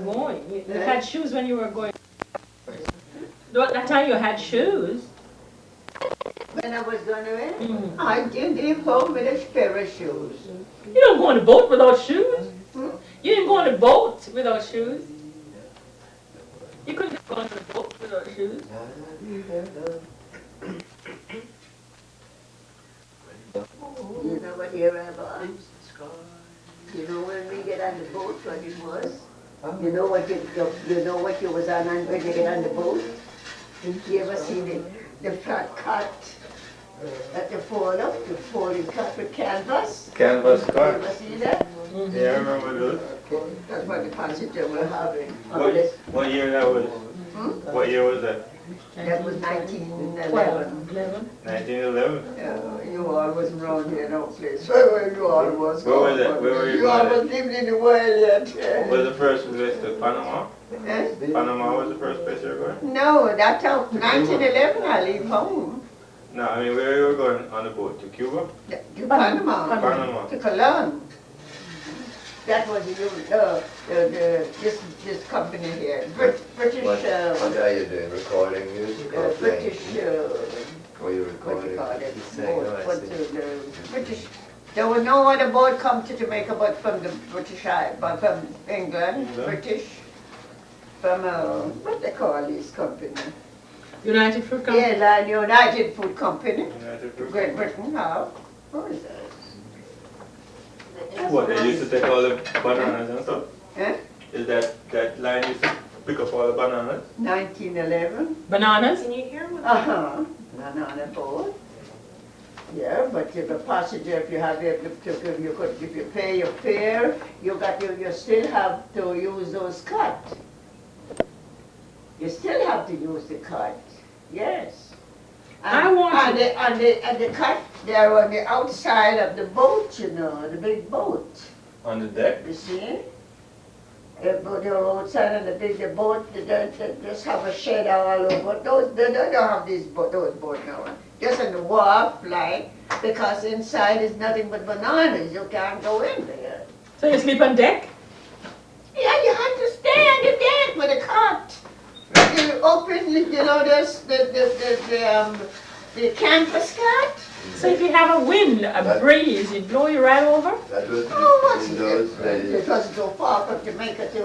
were going. You had shoes when you were going. That time you had shoes. When I was going away, I didn't leave home with a pair of shoes. You don't go on a boat without shoes. Hmm? You didn't go on a boat without shoes. You couldn't go on a boat without shoes. You know what here I was? You know when we get on the boat, what it was? You know what you was on when you get on the boat? You ever see the flat cot at the folding cot with canvas? Canvas You cart. ever see that? Yeah, I remember those. That's what the passenger were having. What year that was? What year was that? That was 1911. 1911? You all wasn't around here, no place. Where you all was. Where was that? Where were you You all going? was living in the world yet. Was the first place to Panama? Eh? Panama was the first place you were going? No, that's how 1911 I leave home. No, I mean where you were going on the boat? To Cuba? To Panama. Panama. To Cologne. That was this company here. British. What are you doing? Recording music or playing? British. Or you What do recording? you call it? Saying, Boat. oh, I What's see. the British? There was no other boat come to Jamaica but from the British side, but from England, British, from what they call this company? United Fruit Company. Yeah, like United Food Company. United Fruit Great Britain, how? What is that? What, they used to take all the bananas and stuff? Eh? Is that line used to pick up all the bananas? 1911. Bananas. Can you hear me? Banana boat. Yeah, but if a passenger, if you have if you pay your fare, you still have to use those cards. You still have to use the cart. Yes. I want to- and the cart, they're on the outside of the boat, you know, the big boat. On the deck? You see? They're outside and the boat, they just have a shed all over. They don't have those boats now. Just on the wharf, like, because inside is nothing but bananas. You can't go in there. So you sleep on deck? Yeah, you have to stay on the deck with a cot. You open, you know, the canvas cot. So if you have a wind, a breeze, it blow you right over? That was Oh, what's in those days. it wasn't so far from Jamaica to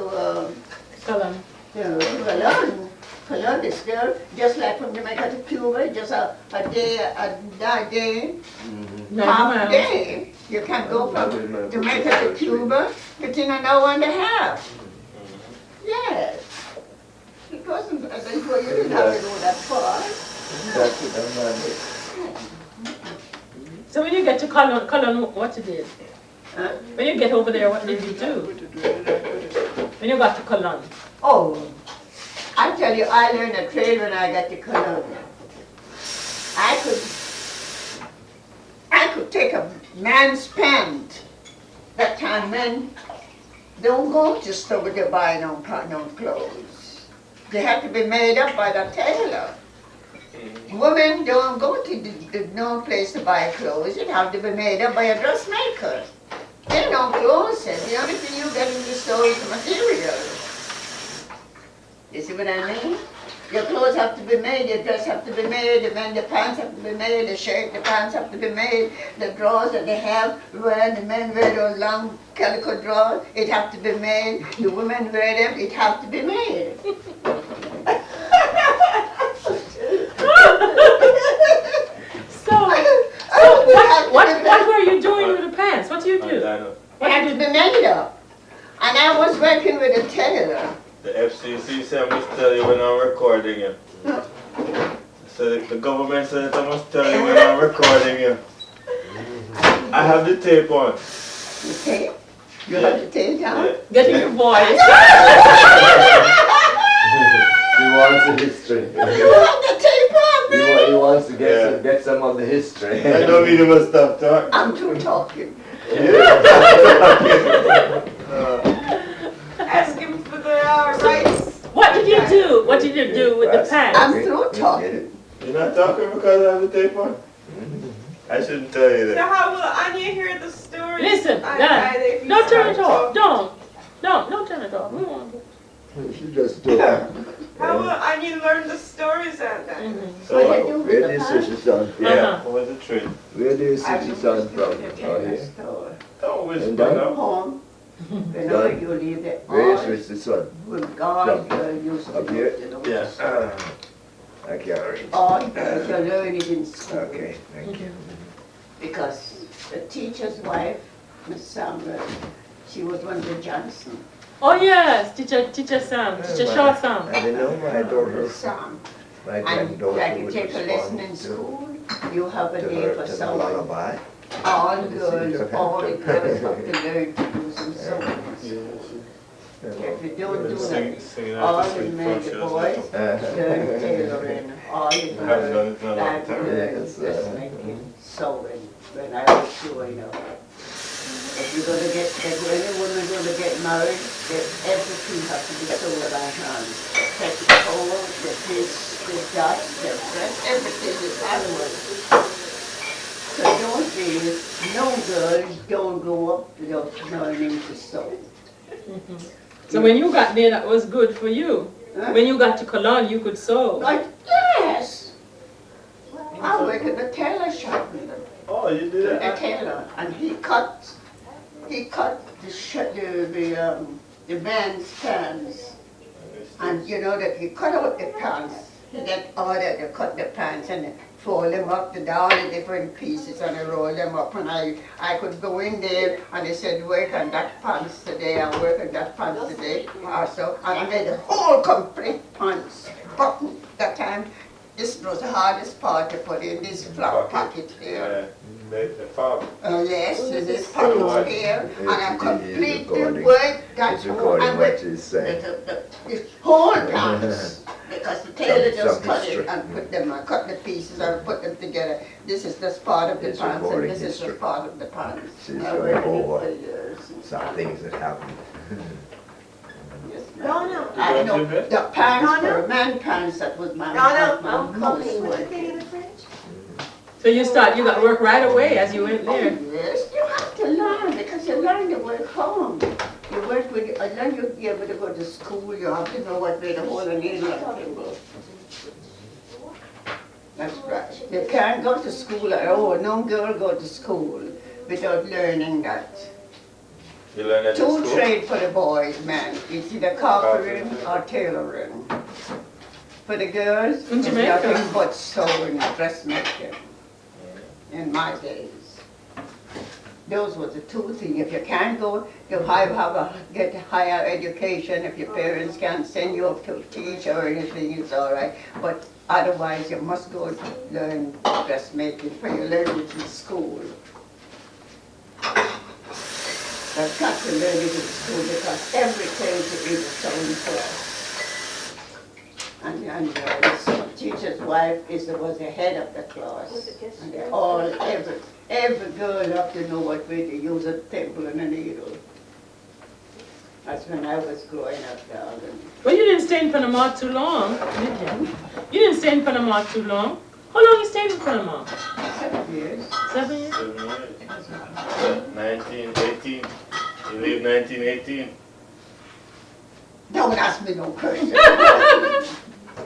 Cologne. Cologne. Cologne is there, just like from Jamaica to Cuba, just a day, half day. You can go from Jamaica to Cuba within an hour and a half. Yes. It wasn't, you didn't have to go that far. That's it, I'm not. So when you get to Cologne, what you did? Huh? When you get over there, what did you do? When you got to Cologne? Oh, I tell you, I learned a trade when I got to Cologne. I could take a man's pant. That time men don't go to store to buy no clothes. They have to be made up by the tailor. Women don't go to no place to buy clothes. It have to be made up by a dressmaker. There are no clothes. The only thing you get in the store is the material. You see what I mean? Your clothes have to be made, your dress have to be made, the pants have to be made, the shirt, the pants have to be made, the drawers that they have, when the men wear those long calico drawers, it have to be made, the women wear them, it have to be made. What were you doing with the pants? What do you do? It had to be made up. And I was working with a tailor. The FCC said I must tell you when I'm recording you. So the government said I must tell you when I'm recording you. I have the tape on. The tape? You have the tape on? Yeah. Getting your voice. He wants the history. You have the tape on, man? He wants to get some of the history. I don't mean you must stop talking. I'm through talking. Ask him for the rights. What did you do? What did you do with the pants? I'm through talking. You're not talking because I have the tape on? I shouldn't tell you So that. how will Anya hear the story? Listen, If you don't turn it off. start Don't turn it off. We won't. She just took. How will I need to learn the stories and then? So, What they do with Where the do you pan? see she son from? yeah, what was the trade? Where do you see I she used son to from? tell Oh, a here. story. Oh, which And one then- now? Home, whenever Done. you leave the Where is all, with the son? with God, used to Up go, here? you know. Yeah. I can't read. All girls, you learn it in school. Okay, thank you. Because the teacher's wife, Miss Samuel, she was one of the Johnson. Oh yes, teacher Sam, teacher Shaw Sam. I didn't know my daughter, Sam. my And granddaughter like you would take a lesson respond in to school, you have a day for the sewing. lullaby. All girls, all the girls have to learn to do some sewing. If you don't do that, Singing all out the the men, the boys, learn tailoring, all the I haven't done girls, it in a long that time. learn Yes, dressmaking, sewing, when I was growing up. If you're gonna get, if any woman gonna get married, everything has to be sewn by hand. Take the hole, the this, the that, the breast, everything is handwork. So don't be, no girls don't grow up without learning to sew. So when you got there, that was good for you. Huh? When you got to Cologne, you could sew. Like, yes! I work in the tailor shop with him. Oh, you did A that? tailor, and he cut the man's pants. And you know that he cut out the pants. He get ordered to cut the pants and fold them up to all the different pieces and I roll them up. And I could go in there and they said, work on that pants today, I work on that pants today also. And I made a whole complete pants button. That time, this was the hardest part to put in this flap pocket here. The farm. Yes, in this pocket here. And I It's completely recording. worked that It's whole, recording I what went she's saying. the whole pants. Because the tailor just Some cut history. it and put them, cut the pieces and put them together. This is this part of the It's pants and recording this is the history. part of the pants. She's I going worked in it over for years. some things that happened. Yes, No, ma'am. no. I know, the pants No, no. were man pants, that was my, No, my no, most Put the work. thing in the fridge. So you got work right away as you went Oh, there. yes, you have to learn because you learn to work home. You work with, and then you be able to go to school, you have to know what way to hold a needle and thimble. That's right. You can't go to school, no girl go to school without learning that. You learned that in Two school? trade for the boys, man. It's either carpentering or tailoring. For the girls, In it's Jamaica. nothing but sewing and dressmaking. In my days. Those were the two things. If you can't go, you get higher education. If your parents can't send you up to teach or anything, it's all right. But otherwise, you must go to learn dressmaking for your language in school. I've got to learn it in school because everything to be the sewing class. And the teacher's wife was the head of the class. And they all, every girl have to know what way to use a thimble and a needle. That's when I was growing up, darling. Well, you didn't stay in Panama too long, did you? You didn't stay in Panama too long. How long you stayed in Panama? 7 years. 7 years? 7 years. 1918. You leave 1918. Don't ask me no question.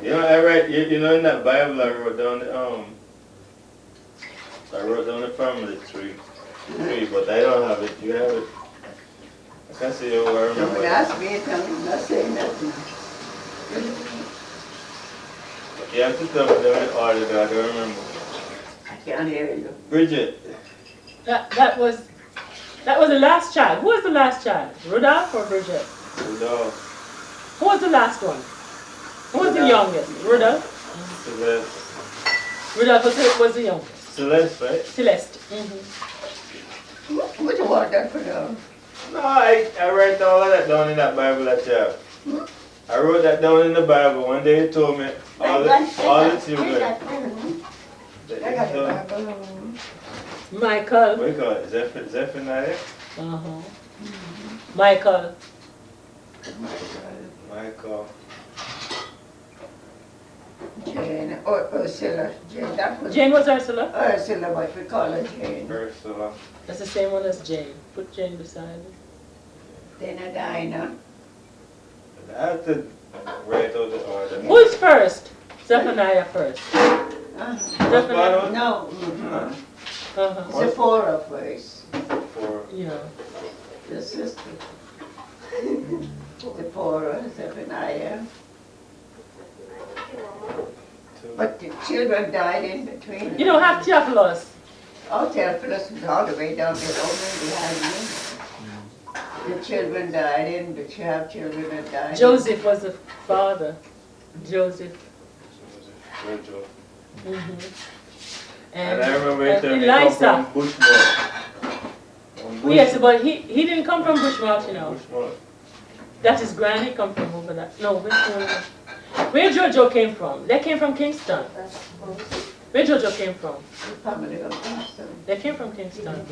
You know, I read, you know, in that Bible I wrote down the family tree, but I don't have it. You have it. I can't see where I remember. Don't ask me, I'm not saying nothing. You have to tell me the order that I don't remember. I can't hear you. Bridget. That was the last child. Who was the last child? Rudolph or Bridget? Rudolph. Who was the last one? Who was the youngest? Rudolph? Celeste. Rudolph was the youngest. Celeste, right? Celeste. What do you want that for now? No, I write all of that down in that Bible that you have. I wrote that down in the Bible. One day you told me all the children. that I got you the told- Bible. Michael. What do you call it? Zephaniah? Uh-huh. Michael. Michael. Jane, or Ursula. Jane, that was Jane was Ursula. Ursula, what we call her Jane. Ursula. That's the same one as Jane. Put Jane beside it. Then Adina. I have to write out the order. Who is first? Zephaniah first. Zephaniah? No. Uh-huh. Zipporah first. For Yeah. The sister. Zipporah, Zephaniah. two. But the children died in between. You don't have Theophilus. Oh, Theophilus was all the way down below me behind me. The children died in, but you have children that died in. Joseph was the father. Joseph. Virgil. And, And I remember it come Elisa. from Bushmore. Yes, but he didn't come from Bushmouth, you know. Bushmore. That is granny come from over there. No, where Jojo came from? They came from Kingston. Where Jojo came from? The family of Kingston. They came from Kingston.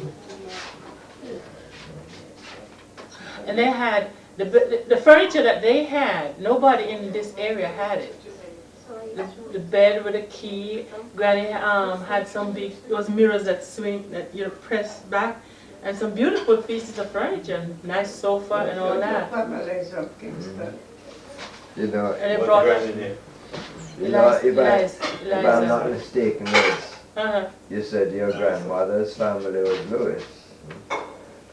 And they had, the furniture that they had, nobody in this area had it. The bed with a key, Granny had some big, those mirrors that swing, that you press back, and some beautiful pieces of furniture, nice sofa and all The that. families of Kingston. You know, And they What brought granny name? if I'm not Eliza. mistaken, Liz, Uh-huh. you said your grandmother's family was Lewis.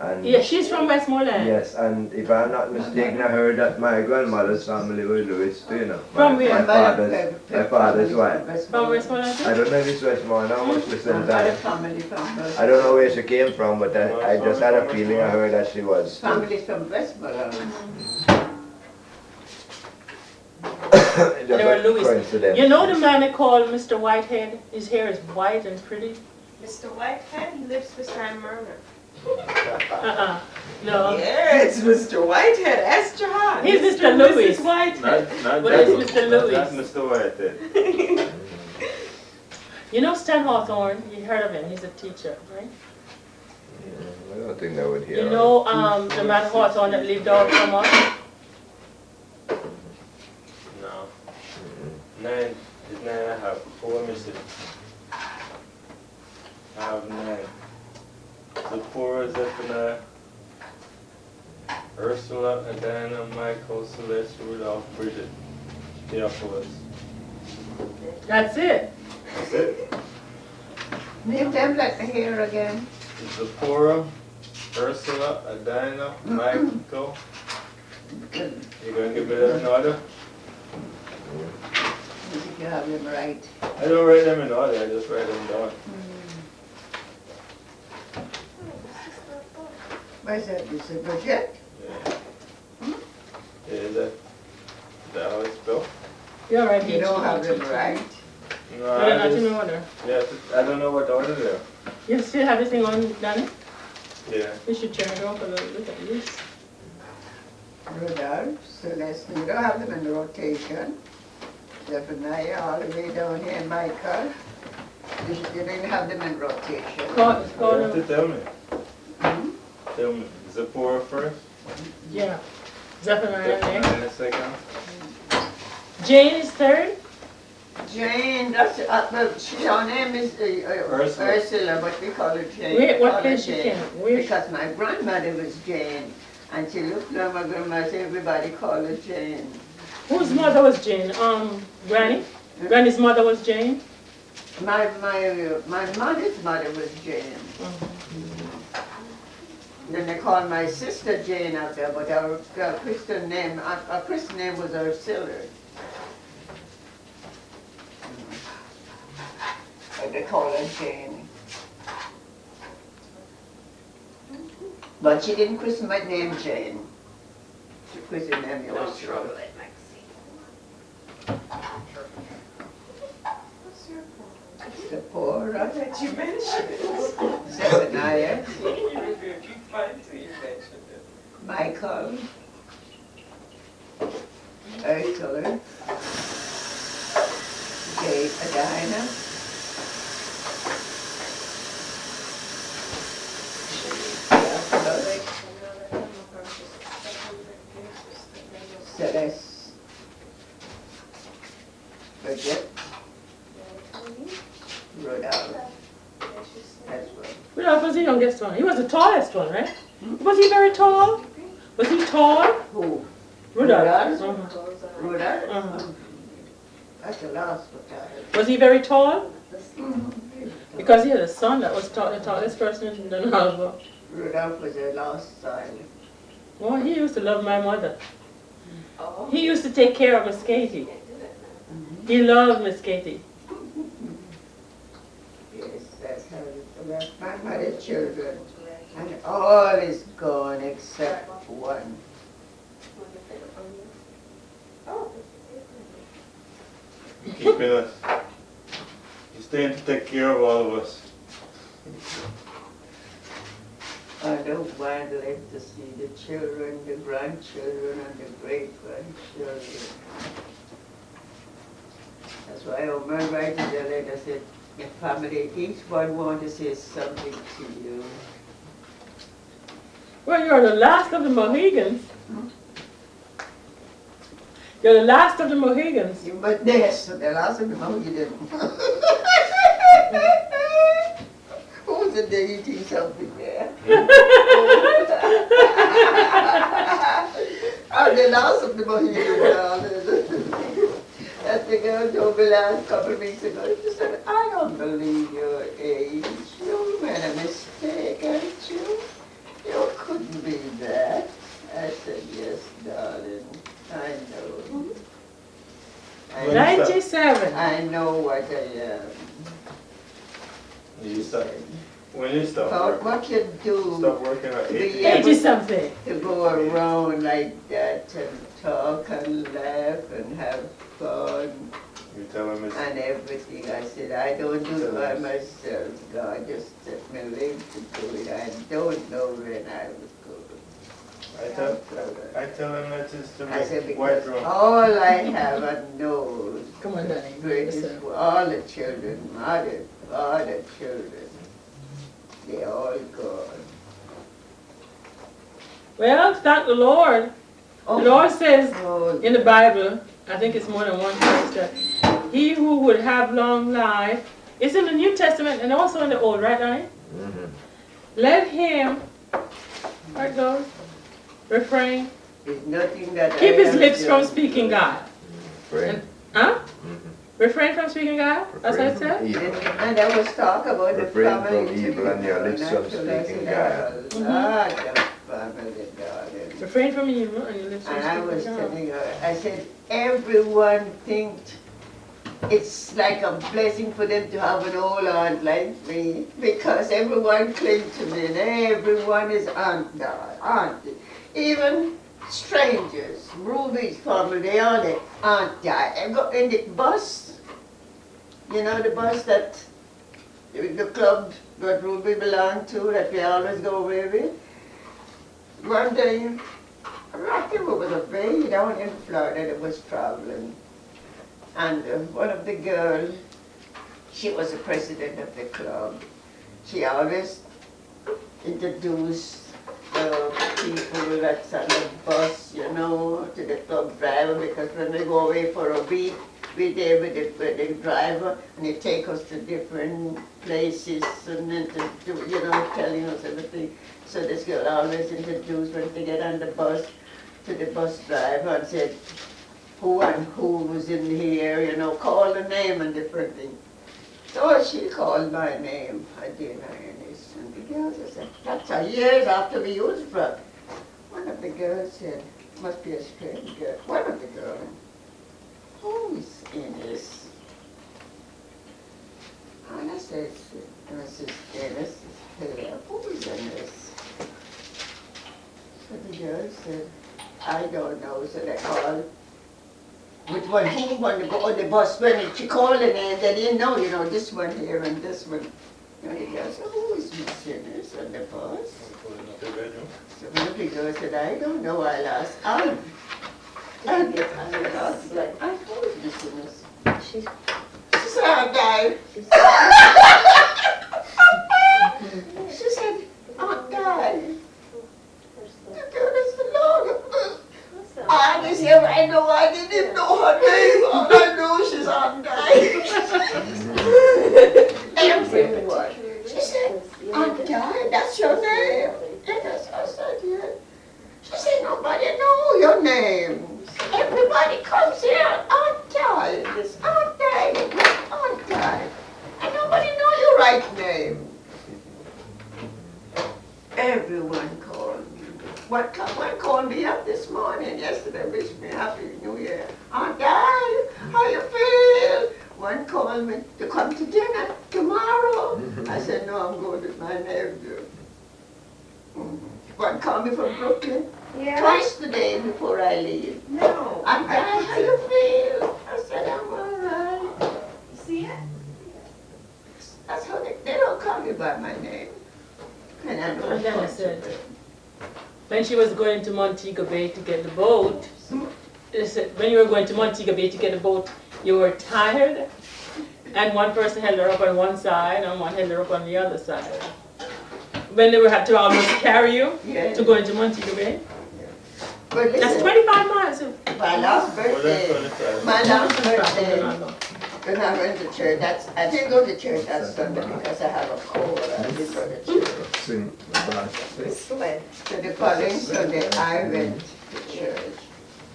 And Yeah, she's from Westmoreland. yes, and if I'm not mistaken, I heard that my grandmother's family was Lewis too, you know. From where? My father's wife. From Westmoreland? I don't know if it's Westmoreland or much the same Other time. family from I don't know where she came from, but I just had a feeling I heard that she was. families from Westmoreland. They were Louis. Coincidence. You know the man they call Mr. Whitehead? His hair is white and pretty. Mr. Whitehead, he lives beside Murner. Uh-uh. No. Yeah, it's Mr. Whitehead. Ask John. He's Mr. Louis. Mrs. Whitehead. Not But that. it's Mr. Louis. That's Mr. Whitehead. You know Stan Hawthorne? You heard of him? He's a teacher, right? I don't think that would hear. You know the man Hawthorne that lived out from us? No. 9. It's 9 and a half. 4 missing. I have 9. Zipporah, Zephaniah, Ursula, Adina, Michael, Celeste, Rudolph, Bridget, Theophilus. That's it. That's it. Name them like the hair again. Zipporah, Ursula, Adina, Michael. You gonna give me that in order? I think you have them right. I don't write them in order, I just write them down. Where's that? Is it Bridget? Yeah. Yeah, is that how it's spelled? You're right. You don't have them right. No, They're I not in just, order. yeah, I don't know what order they are. You still have this thing on, Danny? Yeah. You should turn it off a little. Look at this. Rudolph, Celeste, you don't have them in rotation. Zephaniah, all the way down here, Michael. You didn't have them in rotation. Call You have to them. tell me. Hmm? Tell me. Zipporah first, Yeah. Zephaniah Zephaniah next. in a second. Jane is third. Jane, that's, well, her name is Ursula. Ursula, but we call her Jane. Where, We what call her place she Jane. came? Where? Because my grandmother was Jane, and she looked like my grandma, so everybody called her Jane. Whose mother was Jane? Granny? Granny's mother was Jane? My mother's mother was Jane. Then they called my sister Jane out there, but our Christian name was Ursula. But they call her Jane. But she didn't christen my name Jane. She christened me Ursula. What's your phone? Zipporah, That you mentioned it. Zephaniah, If you find till you mentioned it. Michael, Ursula, Adina, Celeste, Bridget, Rudolph, as well. Rudolph was the youngest one. He was the tallest one, right? Was he very tall? Was he tall? Who? Rudolph. Rudolph? Uh-huh. That's the last one. Was he very tall? Because he had a son that was the tallest person in the novel. Rudolph was the last child. Well, he used to love my mother. He used to take care of Miss Katie. He loved Miss Katie. Yes, that's how that's my mother's children. And all is gone except one. Keeping us. He's staying to take care of all of us. I don't want to live to see the children, the grandchildren, and the great-grandchildren. That's why I remember writing the letter, said, the family, each one want to say something to you. Well, you're the last of the Mohegans. You're the last of the Mohegans. But yes, the last of them, you didn't. Who's the day eating something there? I'm the last of the Mohegans. That the girl told me last couple of weeks ago, she said, I don't believe your age. You made a mistake, haven't you? You couldn't be that. I said, yes, darling, I know. I know. 97. I know what I am. You stop. When you stop About working, what you do stop working at to 80. be able 80 something. to go around like that and talk and laugh and have fun You tell him it's and everything. I said, I don't do it by myself. God just set me live to do it. I don't know when I was going. I tell him that it's the I said, white because room. all I have and know is Come on, Danny. greatest for all the children, mother, father, children. They all gone. Well, thank the Lord. Oh, The Lord says oh, in the Bible, I think it's more than one place, that he who would have long life, it's in the New Testament and also in the Old, right, Danny? Let him, where it goes, refrain, there's nothing that keep I his have lips from done. speaking God. Friend. Huh? Refrain from speaking God? That's what it said? And I was talk about the Refrain family from too, evil and your lips from and I speaking said, I have a lot of family, darling. Refrain from evil and your lips from And I was speaking God. telling her, I said, everyone thinks it's like a blessing for them to have an old aunt like me, because everyone clings to me and everyone is auntie. Even strangers, Ruby's family, they all say, auntie. I go in the bus, you know the bus that the club that Ruby belonged to, that we always go away with. One day, I think it was a way down in Florida that was traveling. And one of the girls, she was the president of the club. She always introduced the people that's on the bus, you know, to the club driver, because when we go away for a week, we're there with the driver, and he take us to different places, and then to, you know, telling us everything. So this girl always introduced when they get on the bus to the bus driver and said, who and who was in here, you know, call the name and different things. So she called my name, Adina Innis, and the girls said, that's a years after we used it. One of the girls said, must be a strange girl. One of the girls, who is Innis? And I said, Mrs. Innis, hello, who is Innis? So the girl said, I don't know, so they called. Which one, who wanted to go on the bus when she called the name, they didn't know, you know, this one here and this one. And the girl said, who is Miss Innis on the bus? So one of the girls said, I don't know, I'll ask Alan. And I was like, I who is Miss Innis? She said, I died. She said, I died. The girl is the Lord. I was here, I know I didn't even know her name. All I know she's on died. Everyone. She said, Aunt Di, that's your name? Yes, I said, yeah. She said, nobody know your name. called this morning, yesterday, wished me Happy New Year. Aunt Di, how you feel? One called me to come to dinner tomorrow. I said, no, I'm going with my nephew. One called me from Brooklyn. Yeah. Twice today before I leave. No. Aunt Di, how you feel? I said, I'm all right. See it? That's how they don't call me by my name. And I know And then I it's said- possible. When she was going to Montego Bay to get the boat, they said, when you were going to Montego Bay to get the boat, you were tired, and one person held her up on one side and one held her up on the other side. When they were had to almost carry you Yeah. to go into Montego Bay. But That's listen, 25 miles. my last More than birthday, 25. my last birthday, Birthday. when I went to church, I didn't go to church that Sunday because I have a cold. I didn't go to church. Sing, Sled. So the following Sunday, I went to church.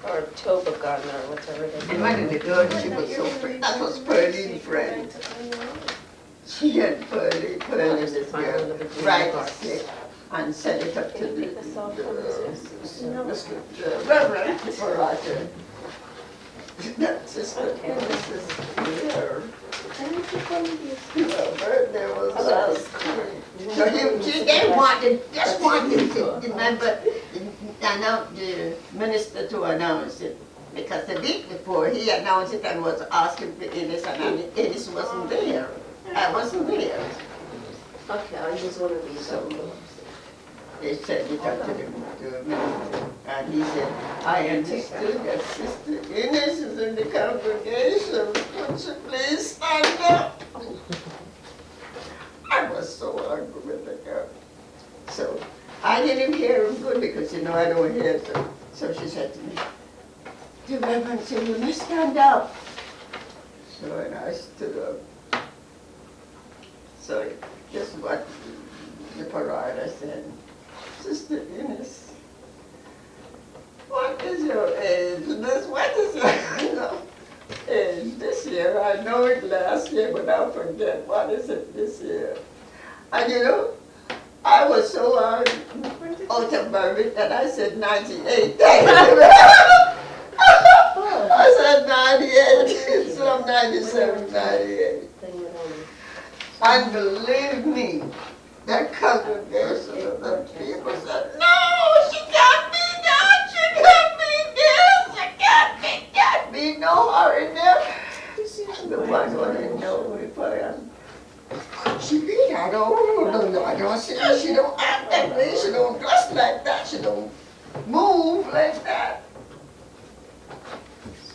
Or toboggan or whatever it is. And one of the girls, she was so pretty. That was Pearline's friend. She had Pearline this girl, right stick, and set it up to the Reverend for Roger. That sister, Mrs. Pierre. Her birthday was last week. So they wanted, just wanted to remember, the minister to announce it. Because the week before, he announced it and was asking for Innis, and Innis wasn't there. I wasn't there. Okay, I just want to be So they said it up to the minister, and he said, I understood that Sister Innis is in the congregation. Would you please stand up? I was so angry with the girl. So I didn't hear him good because, you know, I don't hear them. So she said to me, the Reverend said, you must stand up. So when I stood up, so just what the parade said, Sister Innis, what is your age? What is your age this year? I know it last year, but I forget. What is it this year? And you know, I was so out of my wit that I said 98. I said 98, so I'm 97, 98. And believe me, that congregation of the people said, no, she can't be that, she can't be this, she can't be no hurry there. The one wanna know if I am. She be that, oh, I don't see her, she don't act that way, she don't dress like that, she don't move like that.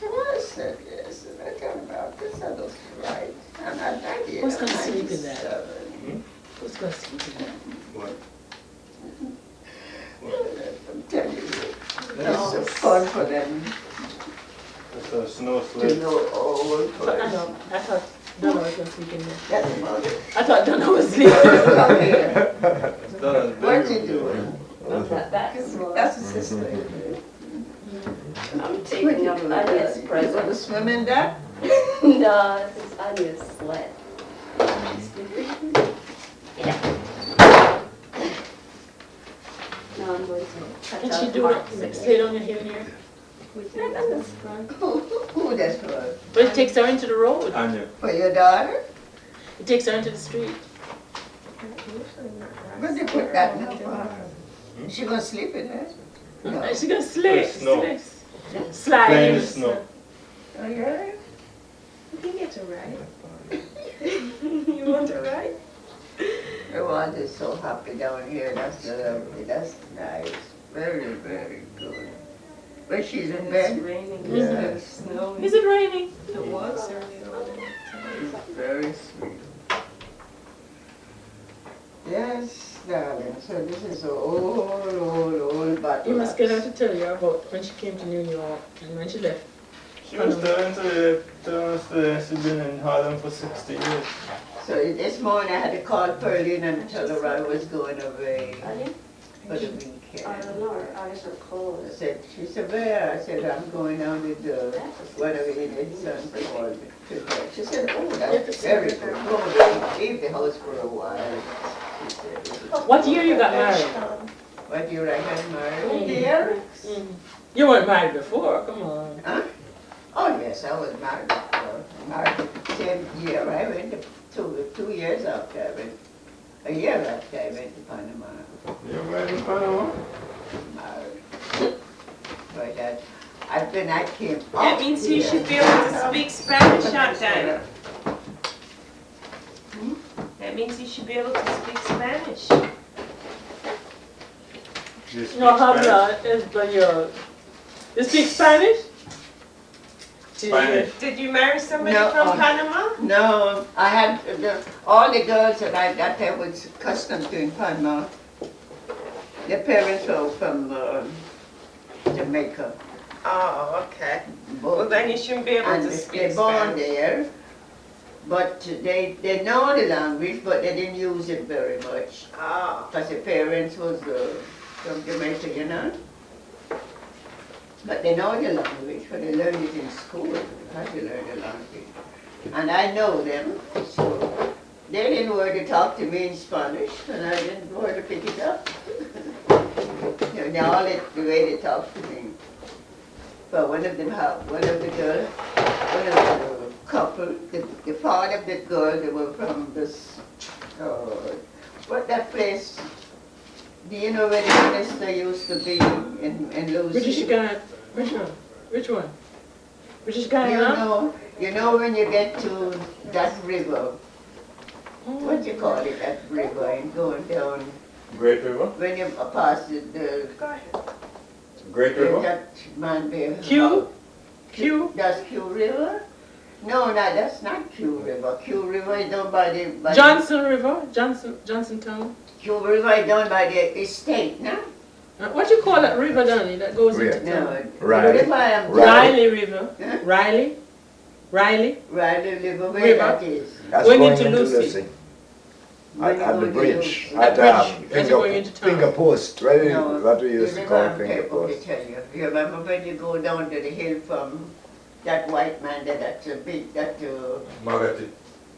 So I said, yes, and I came about this, I was right. I'm not 98, Who's I'm gonna sleep in that? 97. Who's going to sleep in that? What? I'm telling you, it's so fun for them It's a snow to sled. know all But I place. know, I thought Donna was going to sleep in there. That's about it. I thought Donna was sleeping. Come here. It's done as What baby you doing? That's a sister. I'm What taking you up doing? Anya's You present. want to swim in that? No, this is Anya's sled. No, I'm going to cut Can out she do parts it? of Stay down your here? Who that's for? But it takes her into the road. Anya. For your daughter? It takes her into the street. Where they put that in for? She gonna sleep in there? No. And she's going to slip. Snow. Slide. Playing in in the the snow. Oh, yeah? I think it's alright. You want to ride? Everyone is so happy down here, that's lovely, that's nice, very, very good. But she's in It's bed? raining, Yes. it's snowing. Is it raining? It was earlier. It's very sweet. Yes, darling, so this is an old bottle. You must get her to tell you about when she came to New York and when she left. She was telling us that she's been in Harlem for 60 years. So this morning I had to call Pearline and tell her I was going away for the I weekend. don't know, her eyes are I closed. said, she said, where? I said, I'm going out with one of Edith's sons called me today. She said, oh, that's very good. Go leave the house for a while. She said, What year you got married? What year I got married? Dear? You weren't married before, come on. Huh? Oh, yes, I was married before. Married the same year. I went to 2 years after I went. A year after I went to Panama. You're married in Panama? Married. But when I came That up means you here- should be able to speak Spanish, Adina. That means you should be able to speak Spanish. You speak No, Spanish? habla español. You speak Spanish? Spanish. Did you marry somebody No, from Panama? No, I had all the girls that I was accustomed to in Panama. Their parents were from Jamaica. Oh, okay. Well, Both. then you shouldn't be able And to speak they're born Spanish. there, but they know the language, but they didn't use it very much. Oh. Because their parents was from Jamaica, you know. But they know the language, but they learned it in school. They had to learn the language. And I know them, so they didn't know where to talk to me in Spanish, and I didn't know where to pick it up. You know, all the way they talk to me. But one of the couple, the part of the girl, they were from this, what that place, do you know where the minister used to be in Lucy? British Guiana. Which one? Which one? British You Guiana? know when you get to that river, what you call it, that river, and going down, Great River? when you pass the Go ahead. Great River? that man there. Q? Q? That's Q River? No, that's not Q River. Q River is down by the... Johnson River? Johnson Town? Q River is down by the estate, no? What you call that river, Donny, that goes Where? into No. town? Riley. River I am Riley River. Huh? Riley? Riley? Riley River, where River. that is. That's Going going into into Lucy. When you At the go to bridge. Lucy. At bridge. That's going into town. finger post. Right? No, What we used the to call river I'm finger careful to post. tell you. You remember when you go down to the hill from that white man that's a big, Margaret.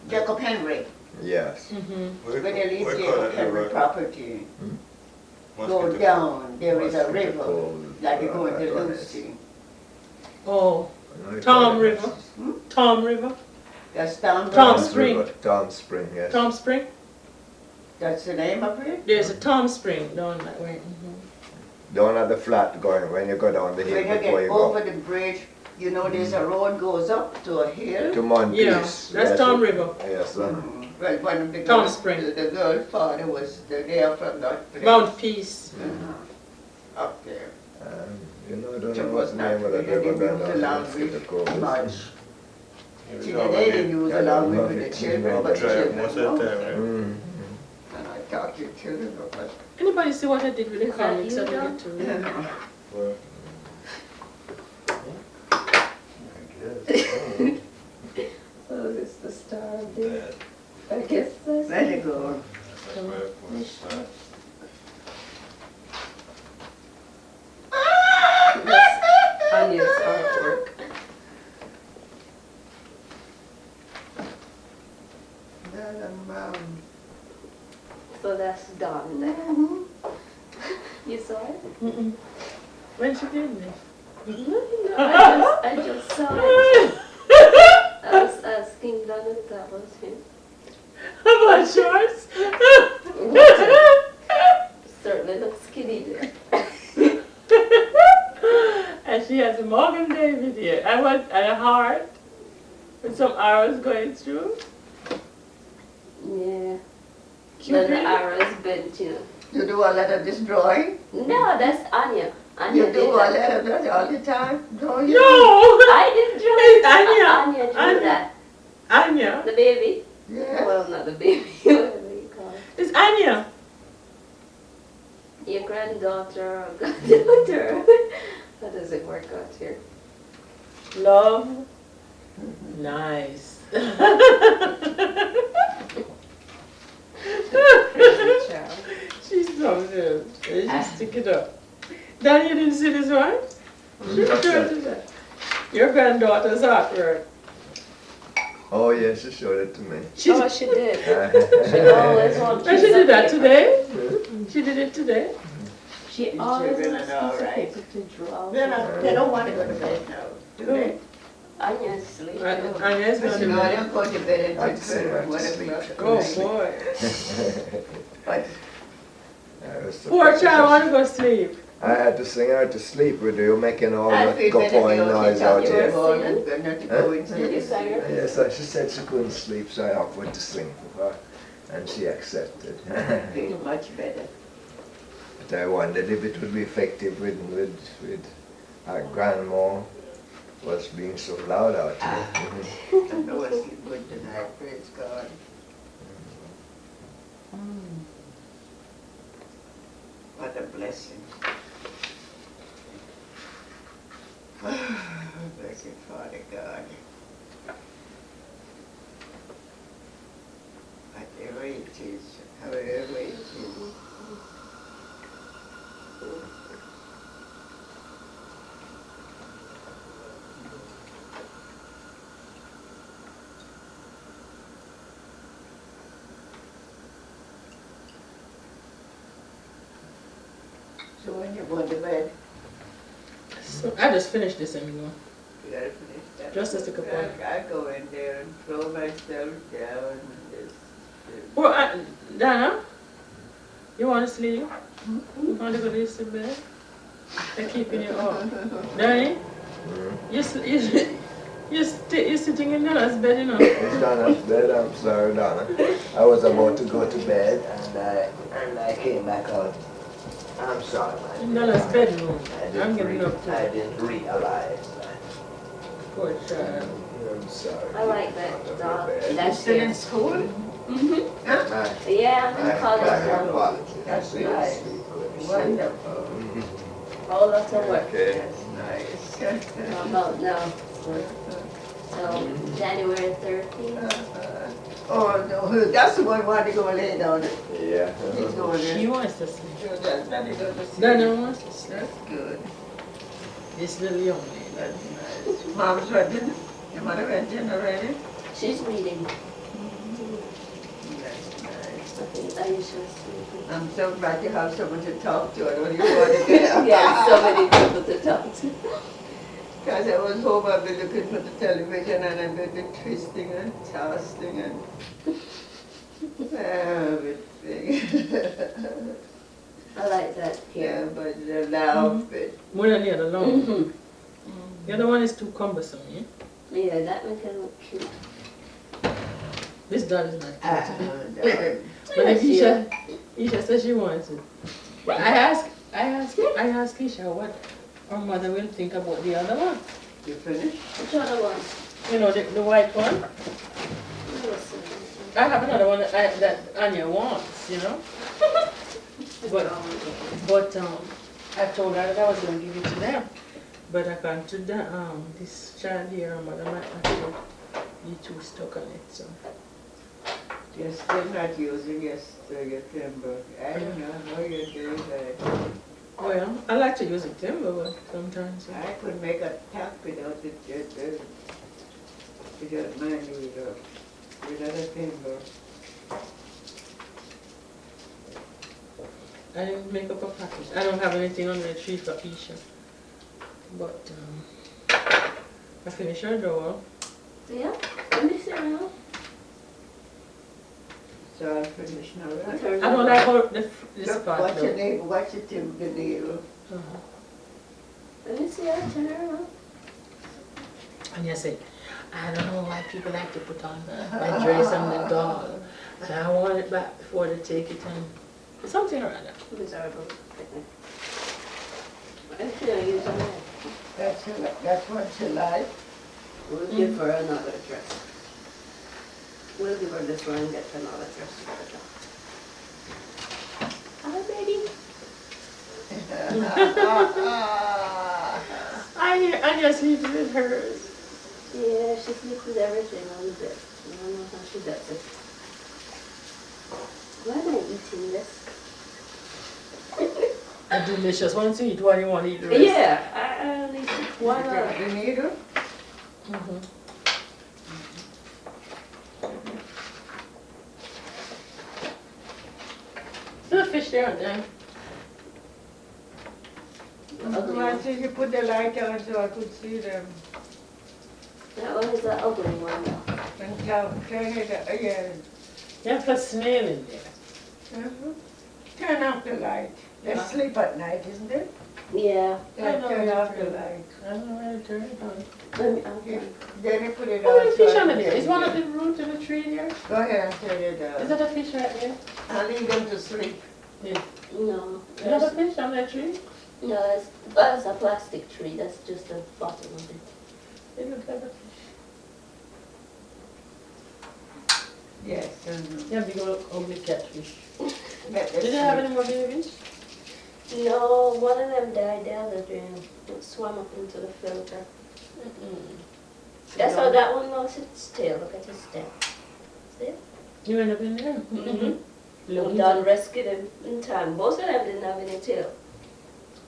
Jacob Henry. Yes. Mm-hmm. When you leave Where call Jacob that Henry river? property, go Mosquito. down, there is a Mosquito river, Cove, like you go into that one is. Lucy. Oh, No, Tom it River. was- Tom River? That's down Tom there. Spring. River, Tom Spring, yes. Tom Spring? That's the name of it? There's a Tom Spring down that way. Down at the flat going, when you go down the hill When you before get you over go. the bridge, you know there's a road goes up to a hill. To Monteith. Yeah, that's Yes, Tom it- River. Yes, sir. Well, one of the Tom girls, Spring. the girl's father was there from that place. Mount Peace. Up there. You know, I don't So know it what was the not, name of they that river didn't down use there. the Mosquito Cove language is. much. See, Yeah, they didn't use the language with the Yeah. children, but the Try it children most of the know. time, right? Mm. And I talk to children about Anybody see what I did with the Is that comics? you, I didn't John? get to read. Well, Oh, this is the star of the... I guess that's... Very good. that's where it was. That's Anya's artwork. So that's Dawn there. You saw it? Mm-mm. When she did this? No, I just saw it. I was asking Don if that was him. How about yours? Certainly looks skinny there. And she has a Morgan David here. I want a heart with some arrows going through. Yeah. Then Cupid. the arrows bent, you know. You do a lot of this drawing? No, that's Anya. Anya You did do a lot that. of that all the time? Don't you? No! I didn't draw it. Anya. Anya drew Anya. that. Anya. The baby. Yeah. Well, not the baby. Whatever you call it. It's Anya. Your granddaughter or goddaughter. How does it work out here? Love. Nice. Crazy child. She's so good. They just stick it up. Danny, you didn't see this one? She What's showed that? you that. Your granddaughter's artwork. Oh, yes, she showed it to me. She's, Oh, she did. She always wants and she did that today. She did it today. She These always children asks are all us to right. take to draw. They don't want to go to bed now, do they? Anya sleep. Anya's No, going they to bed. don't go to bed I'd until say right to 1 sleep. o'clock. Oh boy. But I was Poor surprised. child want to go sleep. I had to sing her to sleep with you making all I that feel better going go noise sit out out You here were here. all singing? and not to go into Did you the sing her? Yes, she said she couldn't sleep, so I offered to sing for her, and she accepted. feel much better. But I wondered if it would be effective with our grandma was being so loud out here. I know I sleep good tonight, praise God. What a blessing. Thank you, Father God. Whatever it is, however it is. So when you go to bed, So I just finished this anyway. you gotta finish that. Just as a couple. I go in there and throw myself down and just. Well, Dana, you want to sleep? You want to go to bed? They're keeping you up. Danny, you're sitting in Dana's bed, you know. It's Donna's bed, I'm sorry, Donna. I was about to go to bed and I came back out. I'm sorry, man. In Dana's bedroom. I I'm didn't, getting up I to didn't realize that. poor child. I'm sorry. I like that dog. You That's still in it. school? Mm-hmm. Huh? Yeah, I'm in college I now. apologize. That's I didn't nice. sleep good. Wonderful. All lots of work. Okay. That's nice. How about now? So, January 13th. Oh, no, that's the one who wanted to go lay down. Yeah. He's going She there. wants to sleep. That's not going to see. Dana wants to sleep. That's good. This little young lady. That's nice. Mom's ready? Your mother ready already? She's reading. That's nice. I think Aisha's sleeping. I'm so glad you have someone to talk to. I don't even want to get Yeah, so many people to talk to. Because I was home, I've been looking for the television and I've been twisting and tossing and everything. I like that Yeah, here. but the laugh it. More than the other long. Mhm. The other one is too cumbersome, yeah? Yeah, that one can look cute. This doll is not cute. But Yeah, if she- Isha says she wants it. But I asked Isha what her mother will think about the other one. You finished? Which other one? You know, the white one. I have another one that Anya wants, you know. But I told her that I was going to give it to them. But I can't do that. This child here, her mother might not be too stuck on it. So You're still not using your timber. I don't know how you do that. well, I like to use a timber, but sometimes. I could make a tap without without my needle, without a timber. I didn't make up a package. I don't have anything on the tree for Isha. But I finished her door. Yeah, let me see now. So I'll finish now, right? I don't like how this Look, part watch your though. neighbor, watch your timber nail. Let me see, I'll turn her around. And you say, I don't know why people like to put on my dress on the doll. So I want it back before they take it and something or other. Desirable. I'm still using that. That's what you like. We'll give her another dress. We'll give her this one and get her another dress to put on. Hi, baby. I just leave it with hers. Yeah, she sleeps with everything on the bed. I don't know how she does it. Why am I eating this? And delicious. Once you eat one, you want to eat the rest. Yeah, I only eat one. The needle? Mm-hmm. There's a fish there, aren't there? ugly Why one. did you put the light on so I could see them? That one is the ugly one though. And turn it, yeah. You have a snail in there. Turn off the light. They sleep at night, isn't it? Yeah. Yeah, turn off the light. I don't know where to turn it on. Let me, Yeah. Then you put it Oh, on. the fish under there. Is one of the roots in the tree there? Go ahead and turn it Is on. that a fish right there? I'll leave them to sleep. No. Is that a fish on that tree? No, that's a plastic tree. That's just the bottom of it. It looks like a fish. Yes. Yeah, big old ugly catfish. Let Did them they have sleep. any more babies? No, one of them died the other day. It swam up into the filter. That's how that one lost its tail. Look at his tail. See? You end up in there? Mm-hmm. Don rescued him in time. Both of them didn't have any tail.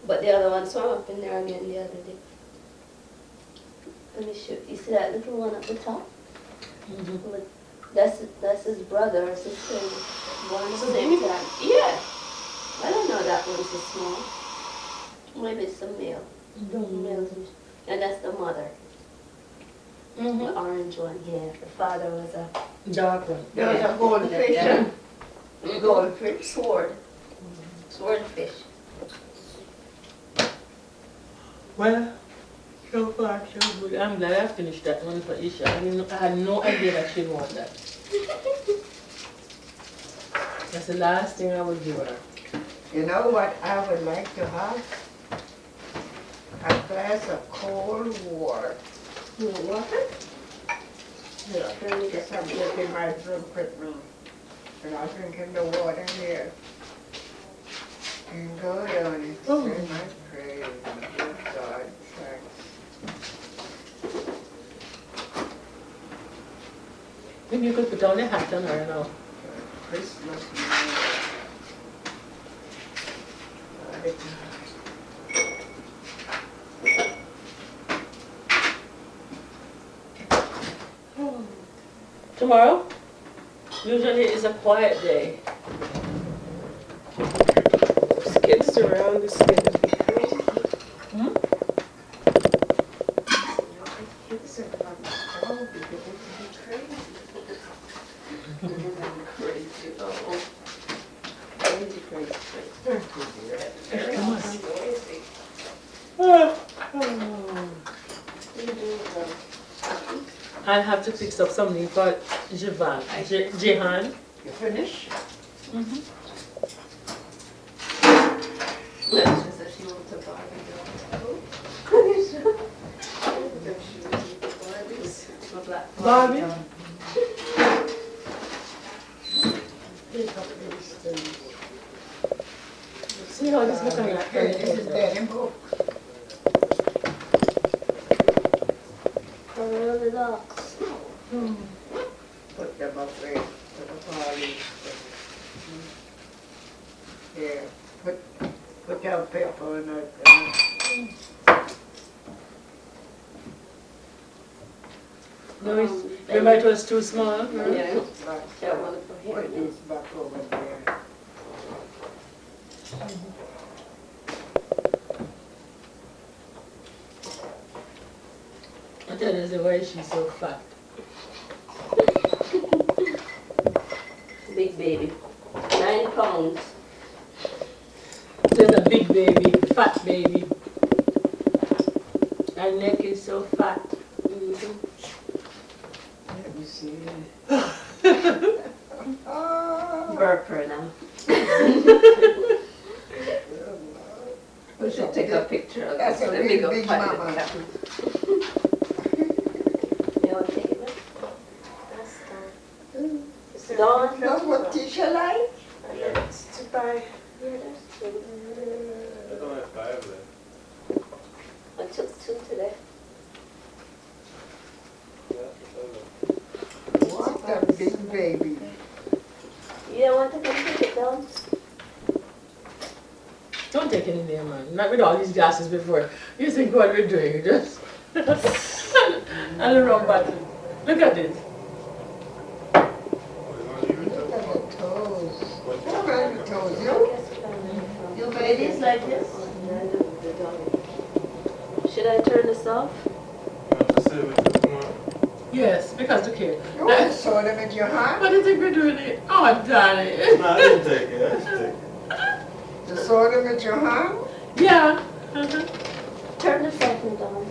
But the other one swam up in there again the other day. Let me show you. See that little one at the top? Look, that's his brother or sister. Born at the same time. Yeah. I don't know that one's so small. Maybe it's a male. Males. And that's the mother. The orange one, yeah. The father was a Dark one. There was a goldfish. Yeah. Goldfish. swordfish. Well, so far so good. I'm glad I finished that one for Isha. I had no idea that she'd want that. That's the last thing I would give her. You know what I would like to have? A glass of cold water. You want water? Yeah, because I'm taking my drink with me. And I'm drinking the water here. And go down and say my prayers. Good God, thanks. Maybe you could put on your hat on her now. Christmas Tomorrow usually is a quiet day. Kids around is going to be crazy. Kids around is probably going to be crazy. Crazy. Oh. Crazy, crazy, crazy. I'll have to fix up something for Jehan. You finish? That's just that she wants a Barbie doll. That she wants a Barbie. A black Barbie? doll. See how this looking like? Okay, this is Danny book. Color of the dogs. Put them up there for the party. Yeah, put down paper in it. No, remember it was too small? Yeah. Back, That one for here. put this back over there. I tell you why she's so fat. Big baby. 9 pounds. There's a big baby, fat baby. Her neck is so fat. Let me see. Burp her now. We should take a picture of That's this. a Let me big, go big find mama. it. You want to take it back? Dawn? That's what Tisha like? It's to buy. There's only 5 left. I took 2 today. What a big baby. You don't want to come take it down? Don't take it in there, man. Not with all these glasses before. You think what we're doing, just. And the wrong button. Look at it. Look at the toes. What are the toes? You You made it like this? darling. Should I turn this off? Yes, because look here. You want to saw them in your hand? What do you think we're doing it? Oh, darling. No, I didn't take it. I didn't take it. You saw them in your hand? Yeah. Turn this off, my darling.